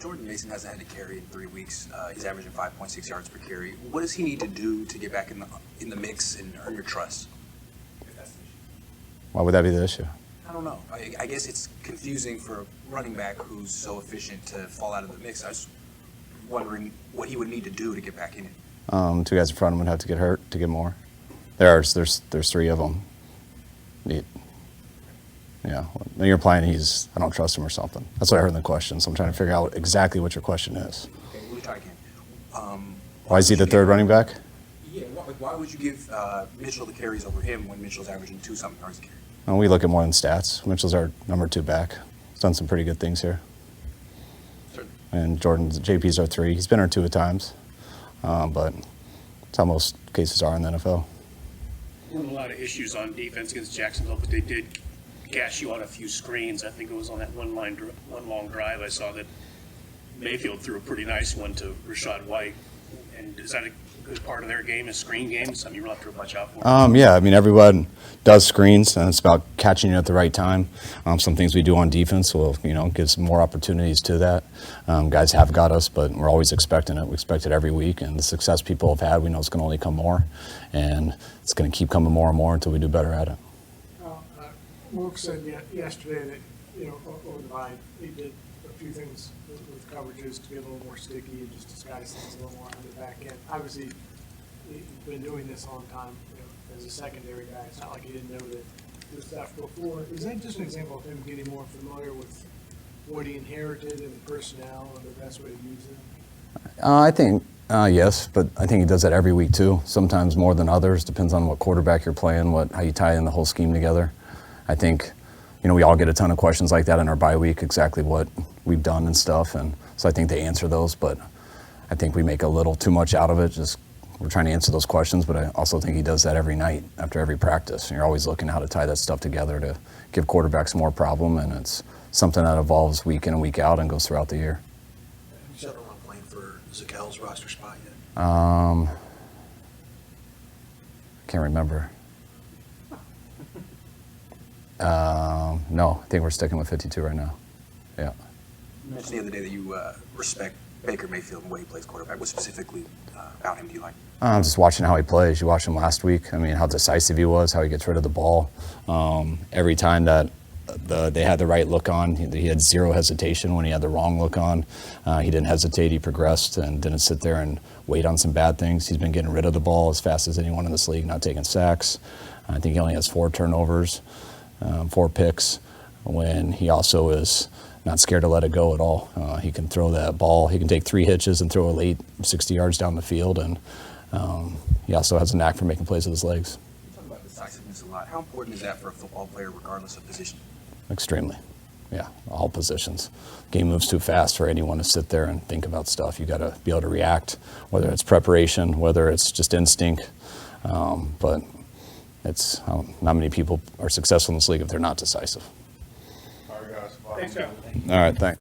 Jordan Mason hasn't had to carry in 3 weeks. He's averaging 5.6 yards per carry. What does he need to do to get back in the mix and earn your trust? If that's the issue. Why would that be the issue? I don't know. I guess it's confusing for a running back who's so efficient to fall out of the mix. I was wondering what he would need to do to get back in it. Two guys in front of him would have to get hurt to get more. There's three of them. Yeah, when you're playing, I don't trust him or something. That's what I heard in the question, so I'm trying to figure out exactly what your question is. Okay, we'll try again. Why is he the third running back? Yeah, why would you give Mitchell the carries over him when Mitchell's averaging 2-something yards a carry? Well, we look at more than stats. Mitchell's our number 2 back. He's done some pretty good things here. Certainly. And JP's our 3. He's been our 2 at times, but that's how most cases are in the NFL. There were a lot of issues on defense against Jacksonville, but they did gash you on a few screens. I think it was on that one long drive. I saw that Mayfield threw a pretty nice one to Rachaad White. And is that a good part of their game, is screen games? I mean, you really have to watch out for. Yeah, I mean, everyone does screens, and it's about catching it at the right time. Some things we do on defense will, give some more opportunities to that. Guys have got us, but we're always expecting it. We expect it every week, and the success people have had, we know it's going to only come more, and it's going to keep coming more and more until we do better at it. Wilk said yesterday that, over the line, he did a few things with coverages to get a little more sticky and just disguise things a little more on the back end. Obviously, he's been doing this a long time, as a secondary guy. It's not like he didn't know this stuff before. Is that just an example of him getting more familiar with what he inherited and the personnel and the best way to use it? I think, yes, but I think he does that every week too, sometimes more than others. Depends on what quarterback you're playing, how you tie in the whole scheme together. I think, we all get a ton of questions like that in our bye week, exactly what we've done and stuff, and so I think they answer those, but I think we make a little too much out of it. Just we're trying to answer those questions, but I also think he does that every night after every practice. And you're always looking how to tie that stuff together to give quarterbacks more problem, and it's something that evolves week in and week out and goes throughout the year. Who's ever on playing for Zakel's roster spot yet? Can't remember. No, I think we're sticking with 52 right now. Yeah. You mentioned the other day that you respect Baker Mayfield and what he plays quarterback. What specifically about him do you like? Just watching how he plays. You watched him last week. I mean, how decisive he was, how he gets rid of the ball. Every time that they had the right look on, he had zero hesitation when he had the wrong look on. He didn't hesitate. He progressed and didn't sit there and wait on some bad things. He's been getting rid of the ball as fast as anyone in this league, not taking sacks. I think he only has 4 turnovers, 4 picks, when he also is not scared to let it go at all. He can throw that ball. He can take 3 hitches and throw a late 60 yards down the field, and he also has a knack for making plays with his legs. You talk about decisiveness a lot. How important is that for a football player regardless of position? Extremely. Yeah, all positions. Game moves too fast for anyone to sit there and think about stuff. You got to be able to react, whether it's preparation, whether it's just instinct. But it's not many people are successful in this league if they're not decisive. Thanks, John. All right, thanks.